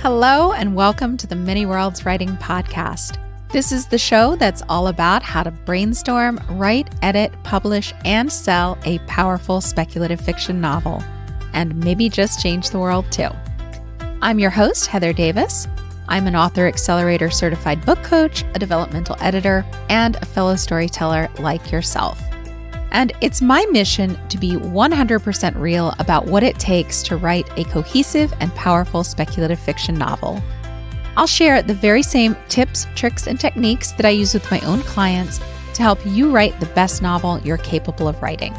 Hello, and welcome to the Many Worlds Writing Podcast. This is the show that's all about how to brainstorm, write, edit, publish, and sell a powerful speculative fiction novel, and maybe just change the world too. I'm your host, Heather Davis. I'm an Author Accelerator certified book coach, a developmental editor, and a fellow storyteller like yourself. And it's my mission to be 100% real about what it takes to write a cohesive and powerful speculative fiction novel. I'll share the very same tips, tricks, and techniques that I use with my own clients to help you write the best novel you're capable of writing.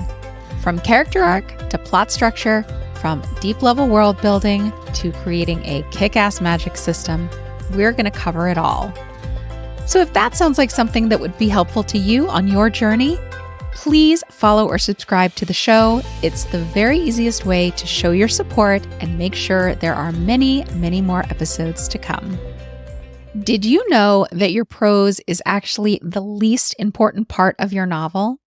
From character arc to plot structure, from deep-level world building to creating a kick-ass magic system, we're going to cover it all. So if that sounds like something that would be helpful to you on your journey, please follow or subscribe to the show. It's the very easiest way to show your support and make sure there are many, many more episodes to come. Did you know that your prose is actually the least important part of your novel?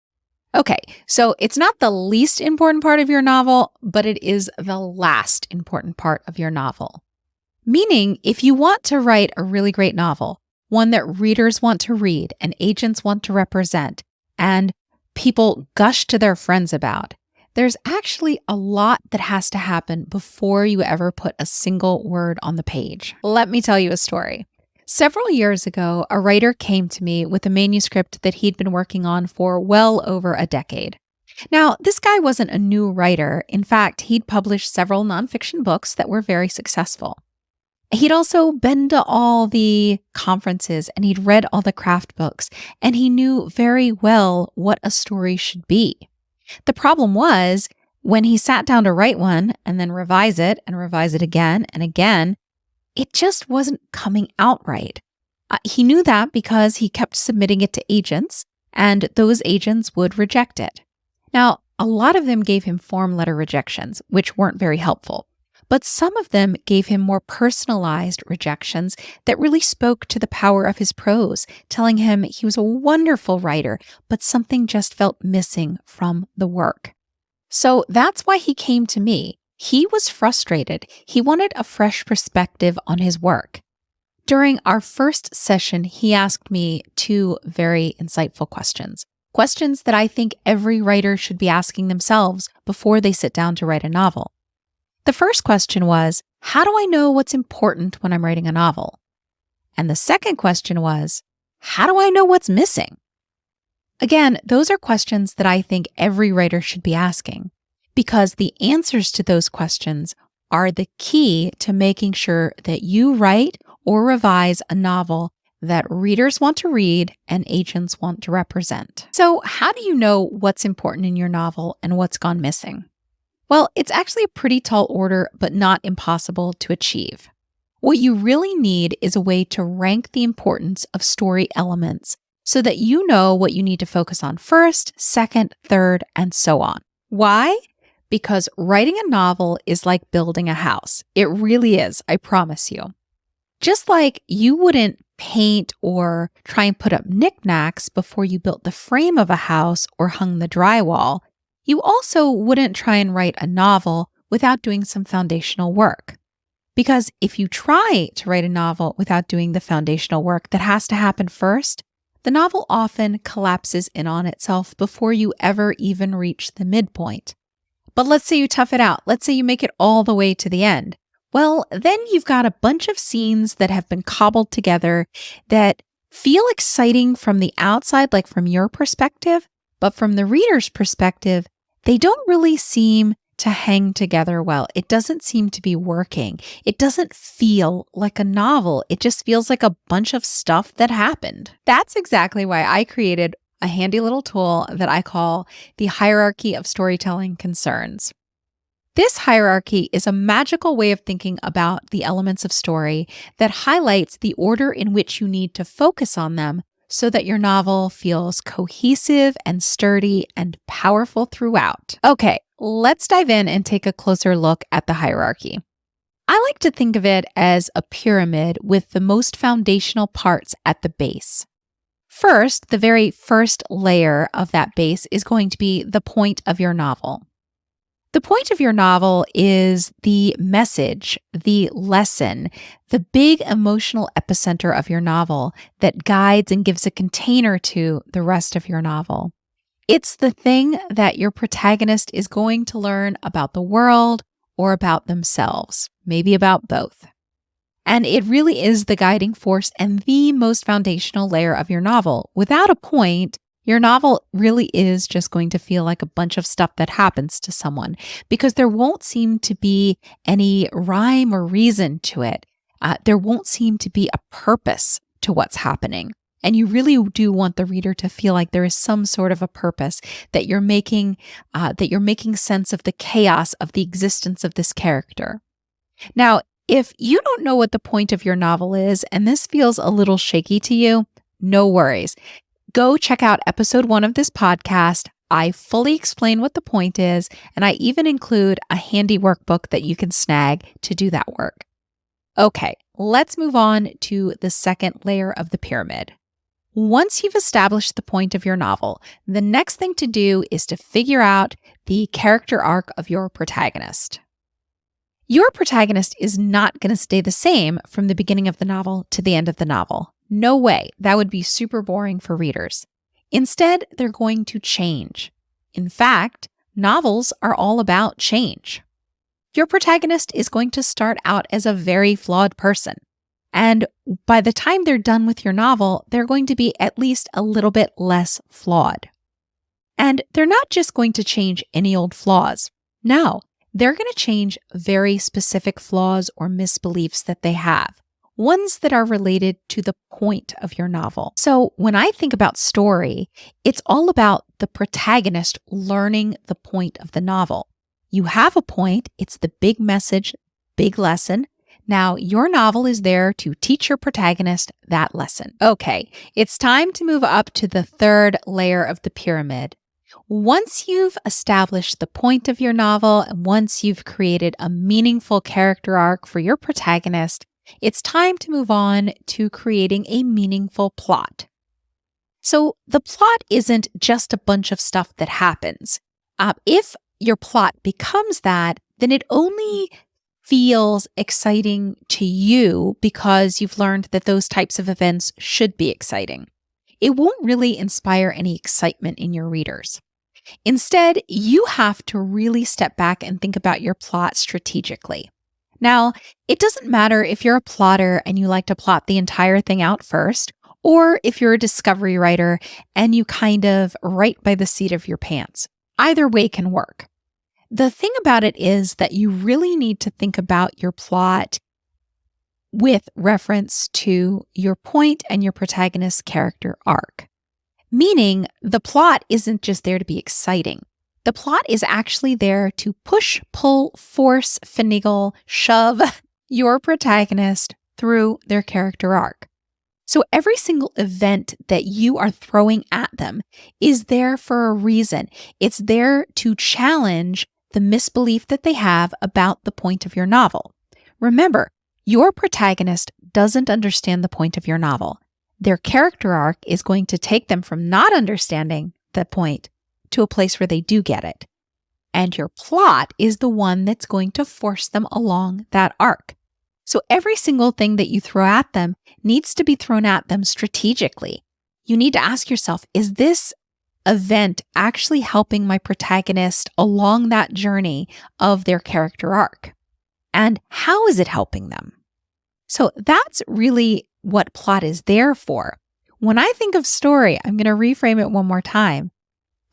Okay, so it's not the least important part of your novel, but it is the last important part of your novel. Meaning, if you want to write a really great novel, one that readers want to read and agents want to represent, and people gush to their friends about, there's actually a lot that has to happen before you ever put a single word on the page. Let me tell you a story. Several years ago, a writer came to me with a manuscript that he'd been working on for well over a decade. Now, this guy wasn't a new writer. In fact, he'd published several nonfiction books that were very successful. He'd also been to all the conferences and he'd read all the craft books, and he knew very well what a story should be. The problem was, when he sat down to write one and then revise it again and again, it just wasn't coming out right. He knew that because he kept submitting it to agents, and those agents would reject it. Now, a lot of them gave him form letter rejections, which weren't very helpful. But some of them gave him more personalized rejections that really spoke to the power of his prose, telling him he was a wonderful writer, but something just felt missing from the work. So that's why he came to me. He was frustrated. He wanted a fresh perspective on his work. During our first session, he asked me two very insightful questions. Questions that I think every writer should be asking themselves before they sit down to write a novel. The first question was, how do I know what's important when I'm writing a novel? And the second question was, how do I know what's missing? Again, those are questions that I think every writer should be asking, because the answers to those questions are the key to making sure that you write or revise a novel that readers want to read and agents want to represent. So how do you know what's important in your novel and what's gone missing? Well, it's actually a pretty tall order, but not impossible to achieve. What you really need is a way to rank the importance of story elements so that you know what you need to focus on first, second, third, and so on. Why? Because writing a novel is like building a house. It really is, I promise you. Just like you wouldn't paint or try and put up knickknacks before you built the frame of a house or hung the drywall, you also wouldn't try and write a novel without doing some foundational work. Because if you try to write a novel without doing the foundational work that has to happen first, the novel often collapses in on itself before you ever even reach the midpoint. But let's say you tough it out. Let's say you make it all the way to the end. Well, then you've got a bunch of scenes that have been cobbled together that feel exciting from the outside, like from your perspective, but from the reader's perspective, they don't really seem to hang together well. It doesn't seem to be working. It doesn't feel like a novel. It just feels like a bunch of stuff that happened. That's exactly why I created a handy little tool that I call the hierarchy of storytelling concerns. This hierarchy is a magical way of thinking about the elements of story that highlights the order in which you need to focus on them so that your novel feels cohesive and sturdy and powerful throughout. Okay, let's dive in and take a closer look at the hierarchy. I like to think of it as a pyramid with the most foundational parts at the base. First, the very first layer of that base is going to be the point of your novel. The point of your novel is the message, the lesson, the big emotional epicenter of your novel that guides and gives a container to the rest of your novel. It's the thing that your protagonist is going to learn about the world or about themselves, maybe about both. And it really is the guiding force and the most foundational layer of your novel. Without a point, your novel really is just going to feel like a bunch of stuff that happens to someone because there won't seem to be any rhyme or reason to it. There won't seem to be a purpose to what's happening. And you really do want the reader to feel like there is some sort of a purpose, that you're making sense of the chaos of the existence of this character. Now, if you don't know what the point of your novel is, and this feels a little shaky to you, no worries. Go check out episode 1 of this podcast. I fully explain what the point is, and I even include a handy workbook that you can snag to do that work. Okay, let's move on to the second layer of the pyramid. Once you've established the point of your novel, the next thing to do is to figure out the character arc of your protagonist. Your protagonist is not going to stay the same from the beginning of the novel to the end of the novel. No way. That would be super boring for readers. Instead, they're going to change. In fact, novels are all about change. Your protagonist is going to start out as a very flawed person. And by the time they're done with your novel, they're going to be at least a little bit less flawed. And they're not just going to change any old flaws. No, they're going to change very specific flaws or misbeliefs that they have, ones that are related to the point of your novel. So when I think about story, it's all about the protagonist learning the point of the novel. You have a point, it's the big message, big lesson. Now, your novel is there to teach your protagonist that lesson. Okay, it's time to move up to the third layer of the pyramid. Once you've established the point of your novel, and once you've created a meaningful character arc for your protagonist, it's time to move on to creating a meaningful plot. So the plot isn't just a bunch of stuff that happens. If your plot becomes that, then it only feels exciting to you because you've learned that those types of events should be exciting. It won't really inspire any excitement in your readers. Instead, you have to really step back and think about your plot strategically. Now, it doesn't matter if you're a plotter and you like to plot the entire thing out first, or if you're a discovery writer and you kind of write by the seat of your pants. Either way can work. The thing about it is that you really need to think about your plot with reference to your point and your protagonist's character arc. Meaning, the plot isn't just there to be exciting. The plot is actually there to push, pull, force, finagle, shove your protagonist through their character arc. So every single event that you are throwing at them is there for a reason. It's there to challenge the misbelief that they have about the point of your novel. Remember, your protagonist doesn't understand the point of your novel. Their character arc is going to take them from not understanding the point to a place where they do get it. And your plot is the one that's going to force them along that arc. So every single thing that you throw at them needs to be thrown at them strategically. You need to ask yourself, is this event actually helping my protagonist along that journey of their character arc? And how is it helping them? So that's really what plot is there for. When I think of story, I'm going to reframe it one more time.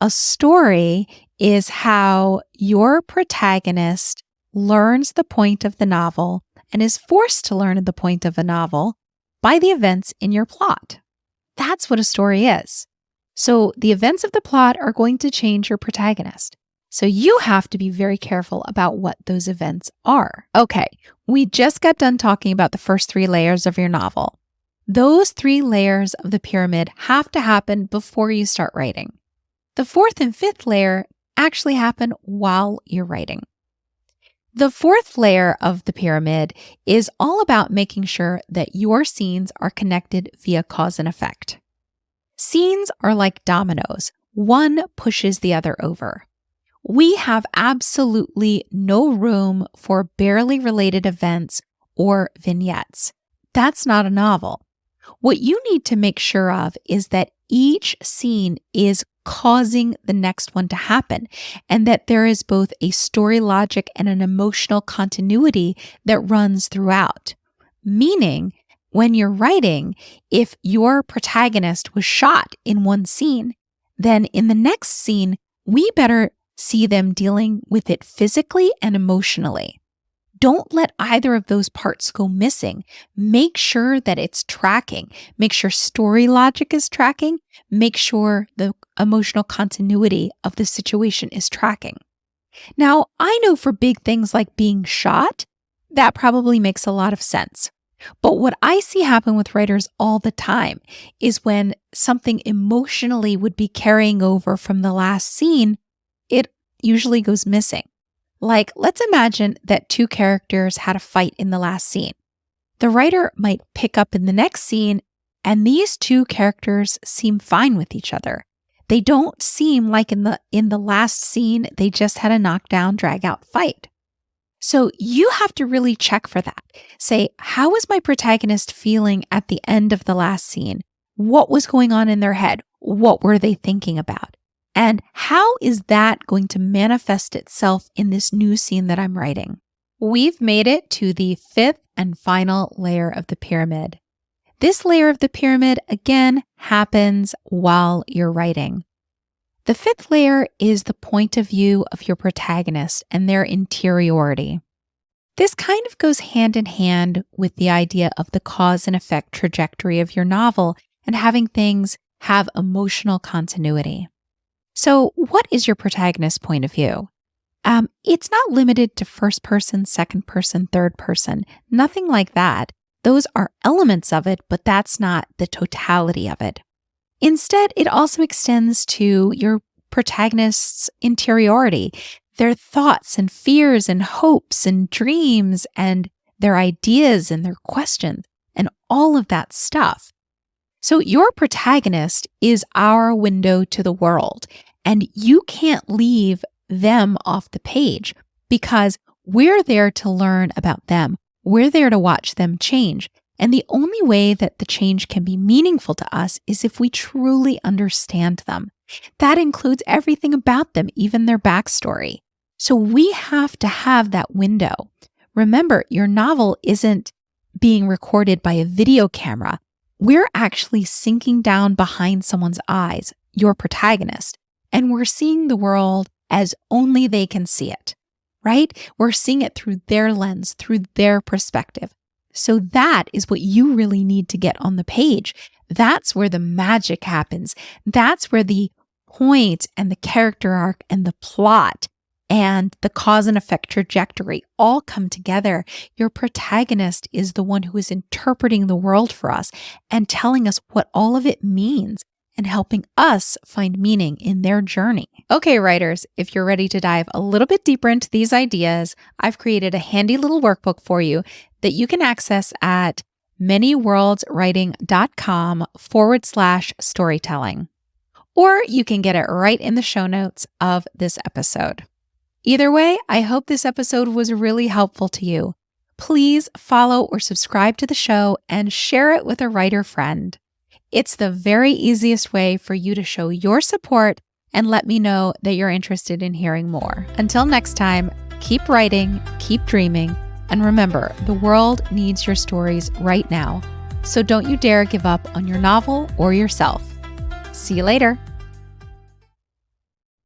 A story is how your protagonist learns the point of the novel and is forced to learn the point of a novel by the events in your plot. That's what a story is. So the events of the plot are going to change your protagonist. So you have to be very careful about what those events are. Okay, we just got done talking about the first 3 layers of your novel. Those 3 layers of the pyramid have to happen before you start writing. The 4th and 5th layer actually happen while you're writing. The 4th layer of the pyramid is all about making sure that your scenes are connected via cause and effect. Scenes are like dominoes. One pushes the other over. we have absolutely no room for barely related events or vignettes. That's not a novel. What you need to make sure of is that each scene is causing the next one to happen, and that there is both a story logic and an emotional continuity that runs throughout. Meaning, when you're writing, if your protagonist was shot in one scene, then in the next scene, we better see them dealing with it physically and emotionally. Don't let either of those parts go missing. Make sure that it's tracking. Make sure story logic is tracking. Make sure the emotional continuity of the situation is tracking. Now, I know for big things like being shot, that probably makes a lot of sense. But what I see happen with writers all the time is when something emotionally would be carrying over from the last scene, it usually goes missing. Like, let's imagine that two characters had a fight in the last scene. The writer might pick up in the next scene, and these two characters seem fine with each other. They don't seem like in the last scene, they just had a knockdown, drag-out fight. So you have to really check for that. Say, how was my protagonist feeling at the end of the last scene? What was going on in their head? What were they thinking about? And how is that going to manifest itself in this new scene that I'm writing? We've made it to the fifth and final layer of the pyramid. This layer of the pyramid, again, happens while you're writing. The fifth layer is the point of view of your protagonist and their interiority. This kind of goes hand in hand with the idea of the cause and effect trajectory of your novel and having things have emotional continuity. So what is your protagonist's point of view? It's not limited to first person, second person, third person, nothing like that. Those are elements of it, but that's not the totality of it. Instead, it also extends to your protagonist's interiority, their thoughts and fears and hopes and dreams and their ideas and their questions and all of that stuff. So your protagonist is our window to the world, and you can't leave them off the page because we're there to learn about them. We're there to watch them change. And the only way that the change can be meaningful to us is if we truly understand them. That includes everything about them, even their backstory. So we have to have that window. Remember, your novel isn't being recorded by a video camera. We're actually sinking down behind someone's eyes, your protagonist, and we're seeing the world as only they can see it, right? We're seeing it through their lens, through their perspective. So that is what you really need to get on the page. That's where the magic happens. That's where the point and the character arc and the plot and the cause and effect trajectory all come together. Your protagonist is the one who is interpreting the world for us and telling us what all of it means and helping us find meaning in their journey. Okay, writers, if you're ready to dive a little bit deeper into these ideas, I've created a handy little workbook for you that you can access at manyworldswriting.com/storytelling. Or you can get it right in the show notes of this episode. Either way, I hope this episode was really helpful to you. Please follow or subscribe to the show and share it with a writer friend. It's the very easiest way for you to show your support and let me know that you're interested in hearing more. Until next time, keep writing, keep dreaming, and remember, the world needs your stories right now. So don't you dare give up on your novel or yourself. See you later.